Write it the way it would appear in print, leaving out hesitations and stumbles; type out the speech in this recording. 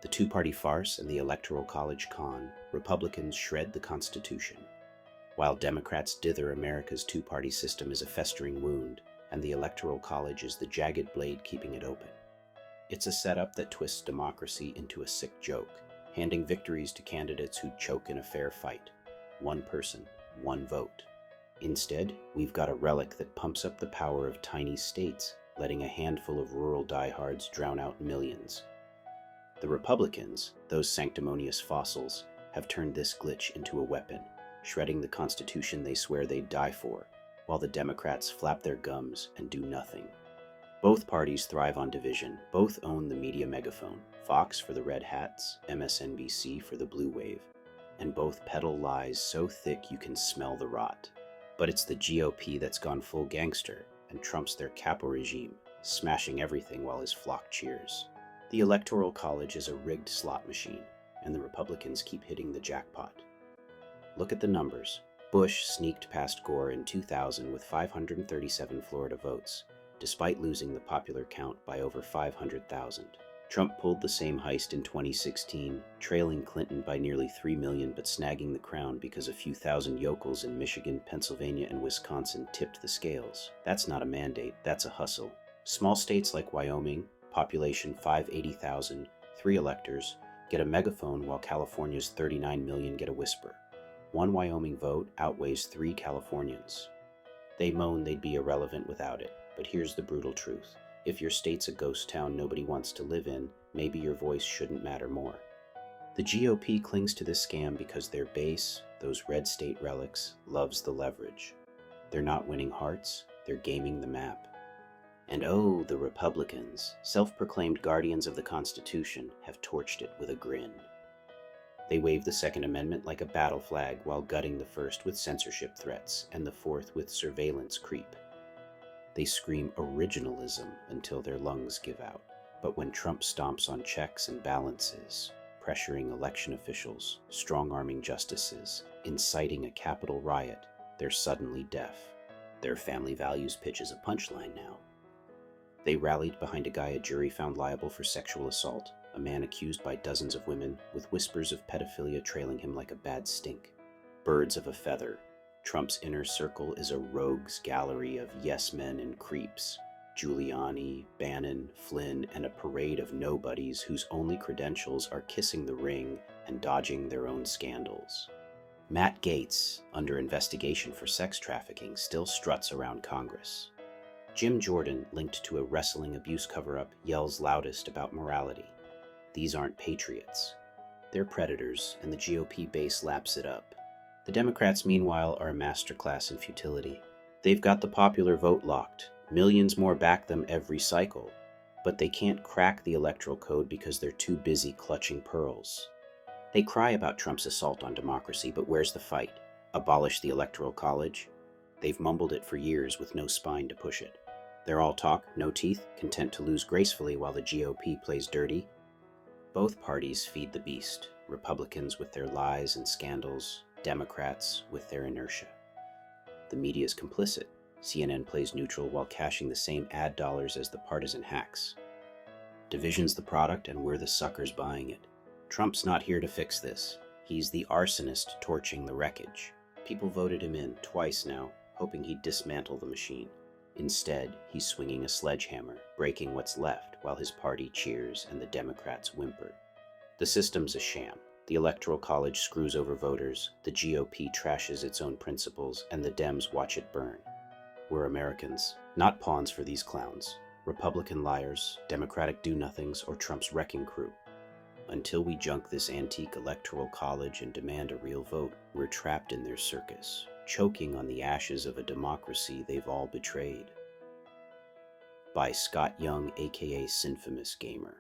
The two-party farce and the Electoral College con, Republicans shred the Constitution, while Democrats dither America's two-party system is a festering wound, and the Electoral College is the jagged blade keeping it open. It's a setup that twists democracy into a sick joke, handing victories to candidates who choke in a fair fight. One person, one vote. Instead, we've got a relic that pumps up the power of tiny states, letting a handful of rural diehards drown out millions. The Republicans, those sanctimonious fossils, have turned this glitch into a weapon, shredding the Constitution they swear they'd die for, while the Democrats flap their gums and do nothing. Both parties thrive on division, both own the media megaphone, Fox for the red hats, MSNBC for the blue wave, and both peddle lies so thick you can smell the rot. But it's the GOP that's gone full gangster and trumps their capo regime, smashing everything while his flock cheers. The Electoral College is a rigged slot machine, and the Republicans keep hitting the jackpot. Look at the numbers. Bush sneaked past Gore in 2000 with 537 Florida votes, despite losing the popular count by over 500,000. Trump pulled the same heist in 2016, trailing Clinton by nearly 3 million but snagging the crown because a few thousand yokels in Michigan, Pennsylvania, and Wisconsin tipped the scales. That's not a mandate, that's a hustle. Small states like Wyoming, population 580,000, 3 electors, get a megaphone while California's 39 million get a whisper. One Wyoming vote outweighs 3 Californians. They moan they'd be irrelevant without it, but here's the brutal truth. If your state's a ghost town nobody wants to live in, maybe your voice shouldn't matter more. The GOP clings to this scam because their base, those red state relics, loves the leverage. They're not winning hearts, they're gaming the map. And oh, the Republicans, self-proclaimed guardians of the Constitution, have torched it with a grin. They wave the Second Amendment like a battle flag while gutting the First with censorship threats and the Fourth with surveillance creep. They scream originalism until their lungs give out. But when Trump stomps on checks and balances, pressuring election officials, strong-arming justices, inciting a Capitol riot, they're suddenly deaf. Their family values pitch is a punchline now. They rallied behind a guy a jury found liable for sexual assault, a man accused by dozens of women, with whispers of pedophilia trailing him like a bad stink. Birds of a feather. Trump's inner circle is a rogues gallery of yes-men and creeps. Giuliani, Bannon, Flynn, and a parade of nobodies whose only credentials are kissing the ring and dodging their own scandals. Matt Gaetz, under investigation for sex trafficking, still struts around Congress. Jim Jordan, linked to a wrestling abuse cover-up, yells loudest about morality. These aren't patriots. They're predators, and the GOP base laps it up. The Democrats, meanwhile, are a masterclass in futility. They've got the popular vote locked. Millions more back them every cycle. But they can't crack the electoral code because they're too busy clutching pearls. They cry about Trump's assault on democracy, but where's the fight? Abolish the Electoral College? They've mumbled it for years with no spine to push it. They're all talk, no teeth, content to lose gracefully while the GOP plays dirty. Both parties feed the beast, Republicans with their lies and scandals, Democrats with their inertia. The media is complicit. CNN plays neutral while cashing the same ad dollars as the partisan hacks. Division's the product and we're the suckers buying it. Trump's not here to fix this. He's the arsonist torching the wreckage. People voted him in twice now, hoping he'd dismantle the machine. Instead, he's swinging a sledgehammer, breaking what's left while his party cheers and the Democrats whimper. The system's a sham. The Electoral College screws over voters, the GOP trashes its own principles, and the Dems watch it burn. We're Americans, not pawns for these clowns. Republican liars, Democratic do-nothings, or Trump's wrecking crew. Until we junk this antique Electoral College and demand a real vote, we're trapped in their circus, choking on the ashes of a democracy they've all betrayed. By Scott Young, aka Sinfamous Gamer.